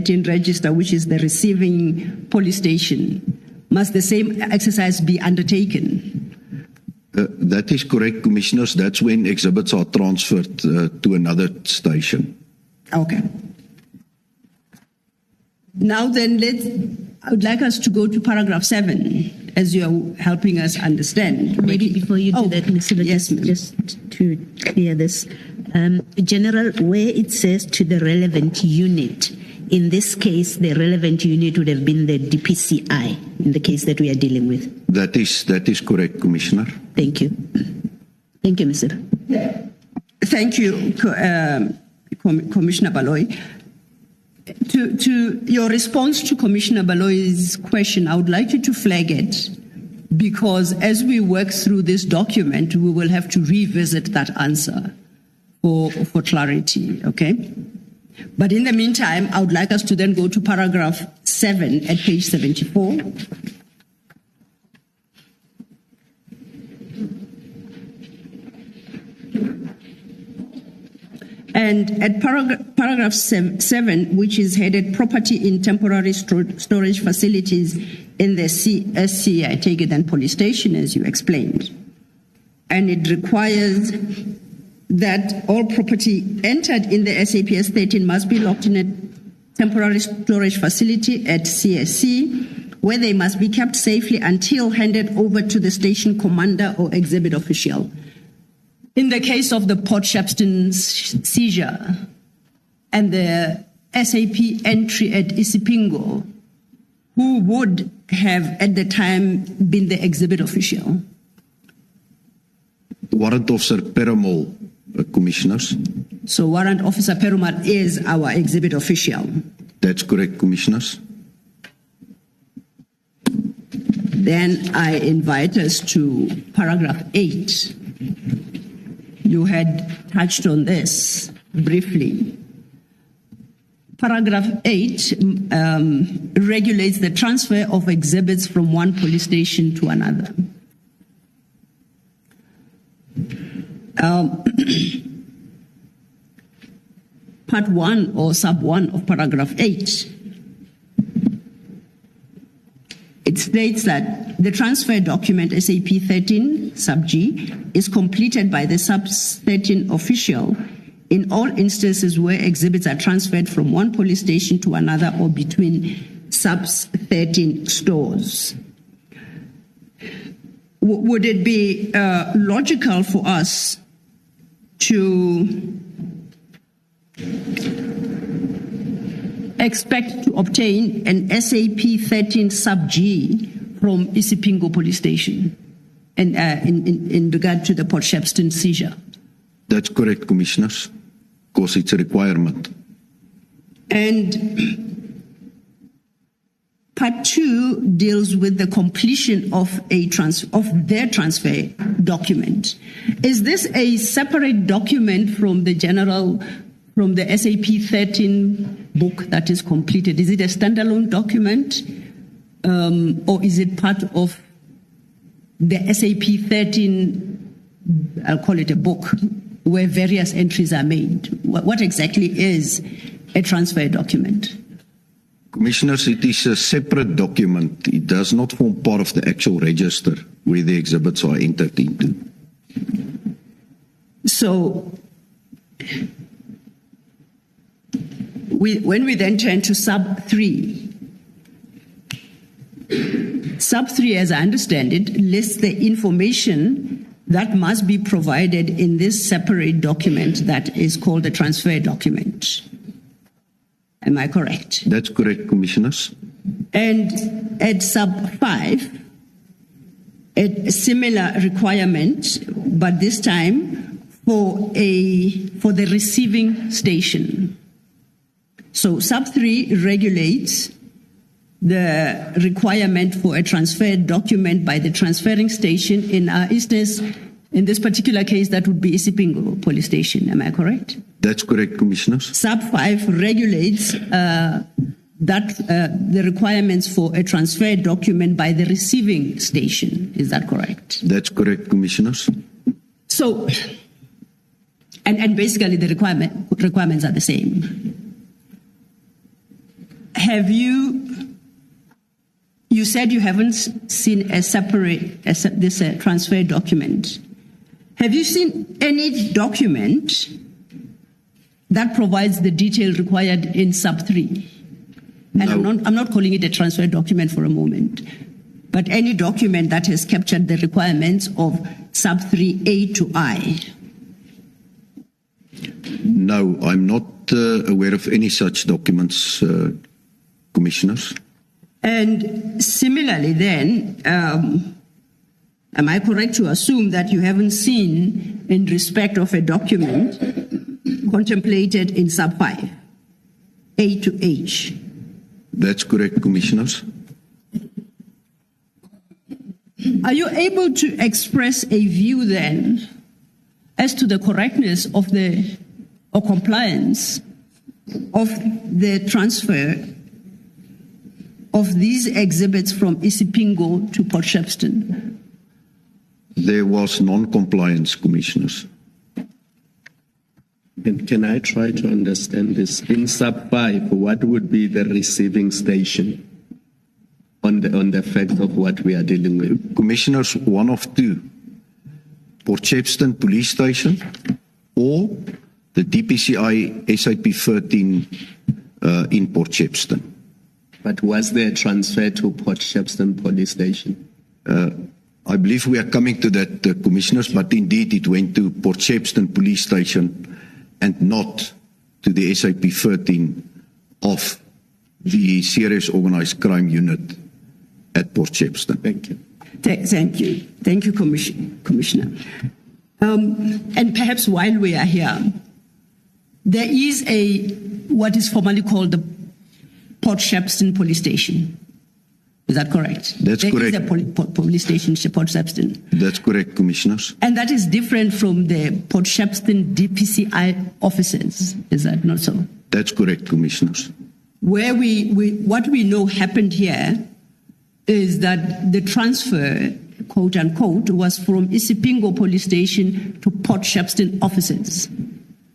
13 register, which is the receiving police station, must the same exercise be undertaken? That is correct, Commissioners. That's when exhibits are transferred to another station. Okay. Now then, I would like us to go to paragraph 7, as you're helping us understand. Maybe before you do that, Ms. Silver, yes, just to clear this. General, where it says to the relevant unit, in this case, the relevant unit would have been the DPCI, in the case that we are dealing with. That is correct, Commissioner. Thank you. Thank you, Mr. Thank you, Commissioner Baloyi. To your response to Commissioner Baloyi's question, I would like you to flag it, because as we work through this document, we will have to revisit that answer for clarity, okay? But in the meantime, I would like us to then go to paragraph 7 at page 74. And at paragraph 7, which is headed Property in Temporary Storage Facilities in the SC, I take it, and police station, as you explained. And it requires that all property entered in the SAP S13 must be locked in a temporary storage facility at CSC, where they must be kept safely until handed over to the station commander or exhibit official. In the case of the Port Shepstone seizure and the SAP entry at Isipingo, who would have at the time been the exhibit official? Warrant Officer Perumal, Commissioners. So Warrant Officer Perumal is our exhibit official. That's correct, Commissioners. Then I invite us to paragraph 8. You had touched on this briefly. Paragraph 8 regulates the transfer of exhibits from one police station to another. Part 1 or sub 1 of paragraph 8. It states that the transfer document SAP 13 sub G is completed by the sub 13 official in all instances where exhibits are transferred from one police station to another or between sub 13 stores. Would it be logical for us to expect to obtain an SAP 13 sub G from Isipingo police station and in regard to the Port Shepstone seizure? That's correct, Commissioners, because it's a requirement. And part 2 deals with the completion of their transfer document. Is this a separate document from the SAP 13 book that is completed? Is it a standalone document, or is it part of the SAP 13, I'll call it a book, where various entries are made? What exactly is a transfer document? Commissioners, it is a separate document. It does not form part of the actual register where the exhibits are entered into. So, when we then turn to sub 3, sub 3, as I understand it, lists the information that must be provided in this separate document that is called the transfer document. Am I correct? That's correct, Commissioners. And at sub 5, a similar requirement, but this time for the receiving station. So sub 3 regulates the requirement for a transfer document by the transferring station. In our instance, in this particular case, that would be Isipingo police station. Am I correct? That's correct, Commissioners. Sub 5 regulates the requirements for a transfer document by the receiving station. Is that correct? That's correct, Commissioners. So, and basically the requirements are the same. have you said you haven't seen a separate, this transfer document. Have you seen any document that provides the detail required in sub 3? And No. I'm not calling it a transfer document for a moment, but any document that has captured the requirements of sub 3A to I. No, I'm not aware of any such documents, commissioners. And similarly then, am I correct to assume that you haven't seen in respect of a document contemplated in sub 5, A to H? That's correct, commissioners. Are you able to express a view then as to the correctness of or compliance of the transfer of these exhibits from Isipingo to Port Shepstone? There was non-compliance, commissioners. Can I try to understand this? In sub 5, what would be the receiving station on the fact of what we are dealing with? Commissioners, one of two: Port Shepstone Police Station or the DPCI SAP 13 in Port Shepstone. But was there a transfer to Port Shepstone Police Station? I believe we are coming to that, commissioners, but indeed it went to Port Shepstone Police Station and not to the SAP 13 of the Serious Organised Crime Unit at Port Shepstone. Thank you. Thank you. Thank you, Commissioner. And perhaps while we are here, there is what is formally called the Port Shepstone Police Station. Is that correct? That's correct. There is a police station in Port Shepstone. That's correct, commissioners. And that is different from the Port Shepstone DPCI offices. Is that not so? That's correct, commissioners. Where what we know happened here is that the transfer, quote unquote, was from Isipingo police station to Port Shepstone offices.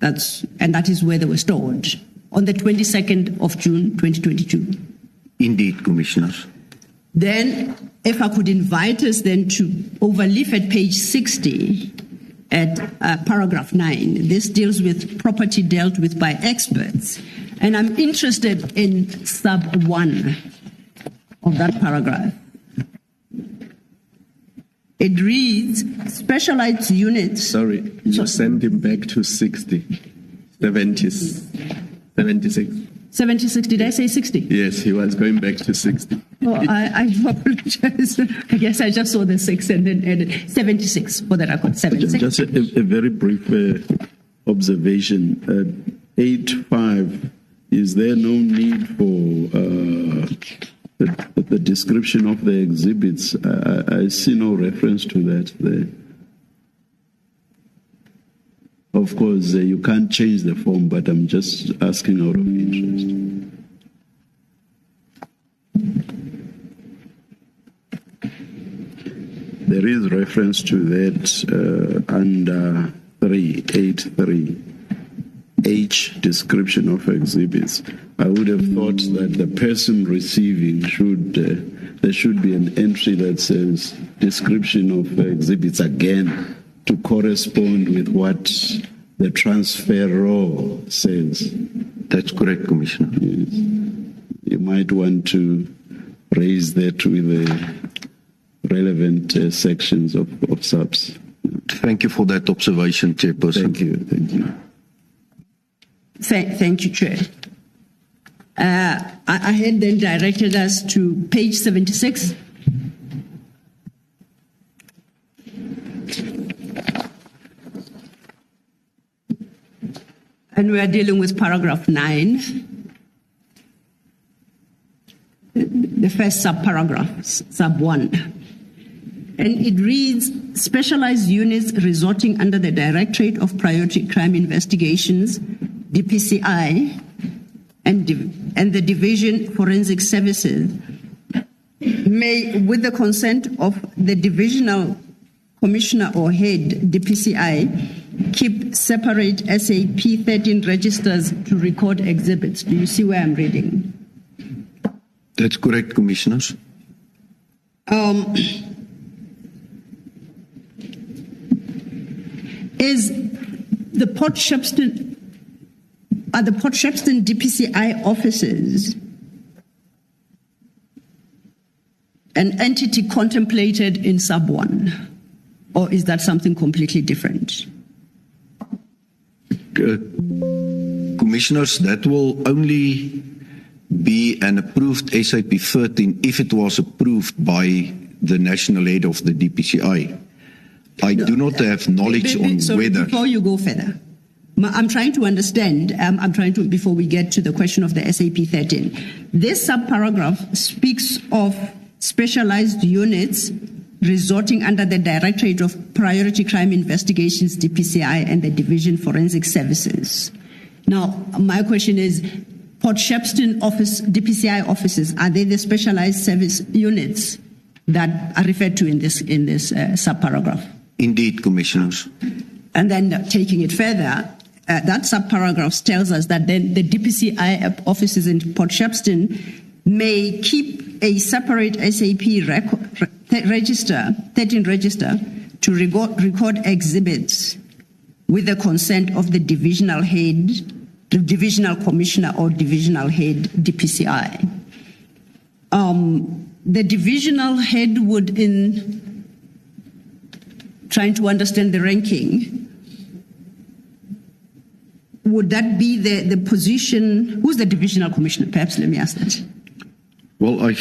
And that is where they were stored on the 22nd of June, 2022. Indeed, commissioners. Then, if I could invite us then to overleaf at page 60 at paragraph 9. This deals with property dealt with by experts. And I'm interested in sub 1 of that paragraph. It reads, specialized units. Sorry, you send him back to 60, 76. 76, did I say 60? Yes, he was going back to 60. Oh, I apologize. I guess I just saw the 6 and then added 76 for the record. 76. Just a very brief observation. 8.5, is there no need for the description of the exhibits? I see no reference to that there. Of course, you can't change the form, but I'm just asking out of interest. There is reference to that under 383, H, description of exhibits. I would have thought that the person receiving there should be an entry that says description of exhibits again, to correspond with what the transferor says. That's correct, Commissioner. Yes. You might want to raise that with the relevant sections of SAPs. Thank you for that observation, Chairperson. Thank you. Thank you. Thank you, Chair. I had then directed us to page 76. And we are dealing with paragraph 9, the first subparagraph, sub 1. And it reads, specialized units resorting under the Directorate of Priority Crime Investigations, DPCI, and the Division Forensic Services may, with the consent of the Divisional Commissioner or Head, DPCI, keep separate SAP 13 registers to record exhibits. Do you see where I'm reading? That's correct, Commissioners. Is the Port Shepstone, are the Port Shepstone DPCI offices an entity contemplated in sub 1, or is that something completely different? Commissioners, that will only be an approved SAP 13 if it was approved by the national head of the DPCI. I do not have knowledge on whether... Before you go further, I'm trying to understand, before we get to the question of the SAP 13, this subparagraph speaks of specialized units resorting under the Directorate of Priority Crime Investigations, DPCI, and the Division Forensic Services. Now, my question is, Port Shepstone office, DPCI offices, are they the specialized service units that are referred to in this subparagraph? Indeed, Commissioners. And then taking it further, that subparagraph tells us that then the DPCI offices in Port Shepstone may keep a separate SAP register, 13 register, to record exhibits with the consent of the divisional head, the divisional commissioner or divisional head DPCI. The divisional head would, in trying to understand the ranking, would that be the position? Who's the divisional commissioner? Perhaps let me ask that. Well,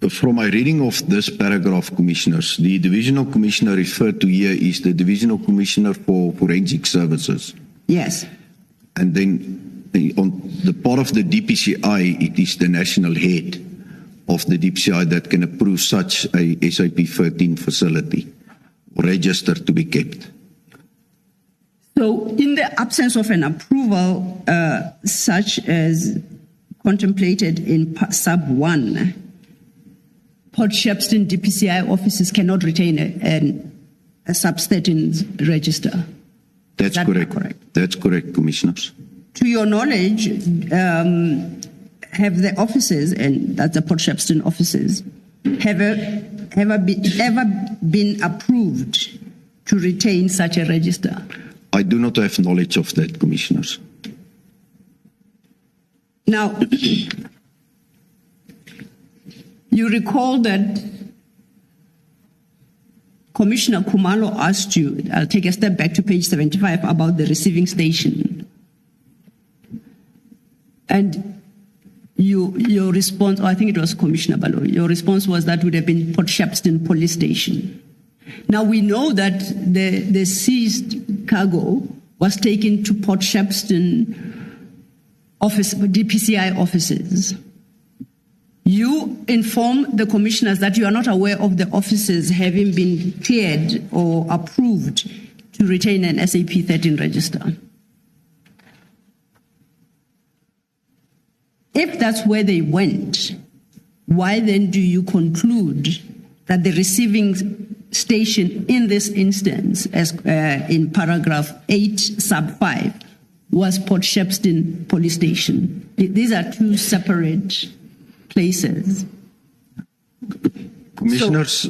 from my reading of this paragraph, Commissioners, the divisional commissioner referred to here is the divisional commissioner for forensic services. Yes. And then on the part of the DPCI, it is the national head of the DPCI that can approve such a SAP 13 facility or register to be kept. So in the absence of an approval such as contemplated in sub 1, Port Shepstone DPCI offices cannot retain a sub 13 register. That's correct. That's correct, Commissioners. To your knowledge, have the offices, and that's the Port Shepstone offices, ever been approved to retain such a register? I do not have knowledge of that, Commissioners. Now, you recall that Commissioner Kumalo asked you, I'll take a step back to page 75, about the receiving station. And your response, or I think it was Commissioner Balo, your response was that would have been Port Shepstone Police Station. Now we know that the seized cargo was taken to Port Shepstone office, DPCI offices. You inform the commissioners that you are not aware of the offices having been cleared or approved to retain an SAP 13 register. If that's where they went, why then do you conclude that the receiving station in this instance, as in paragraph 8 sub 5, was Port Shepstone Police Station? These are two separate places. Commissioners,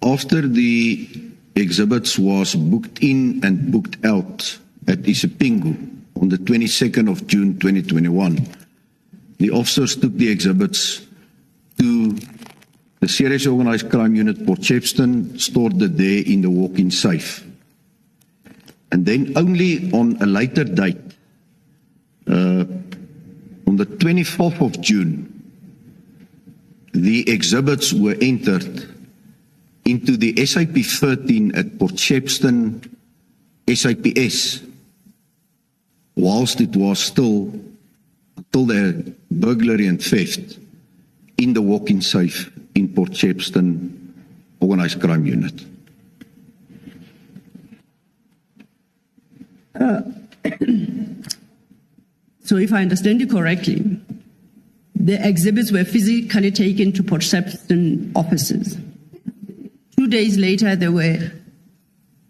after the exhibits was booked in and booked out at Isipingo on the 22nd of June 2021, the officers took the exhibits to the Serious Organized Crime Unit Port Shepstone, stored it there in the walk-in safe. And then only on a later date, on the 24th of June, the exhibits were entered into the SAP 13 at Port Shepstone SAPS, whilst it was still, until the burglary and theft, in the walk-in safe in Port Shepstone Organized Crime Unit. So if I understand you correctly, the exhibits were physically taken to Port Shepstone offices. 2 days later, they were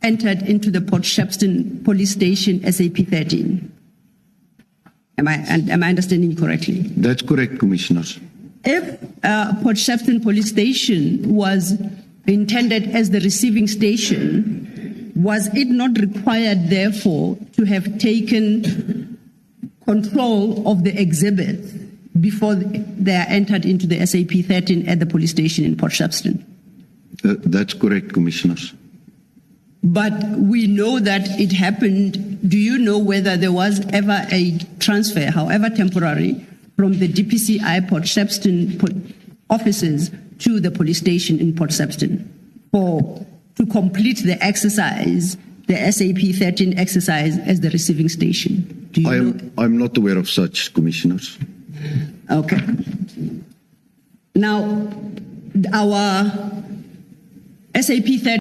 entered into the Port Shepstone Police Station SAP 13. Am I understanding you correctly? That's correct, Commissioners. If Port Shepstone Police Station was intended as the receiving station, was it not required, therefore, to have taken control of the exhibits before they are entered into the SAP 13 at the police station in Port Shepstone? That's correct, Commissioners. But we know that it happened. Do you know whether there was ever a transfer, however temporary, from the DPCI Port Shepstone offices to the police station in Port Shepstone to complete the exercise, the SAP 13 exercise as the receiving station? Do you know? I'm not aware of such, Commissioners. Okay. Now, our SAP 13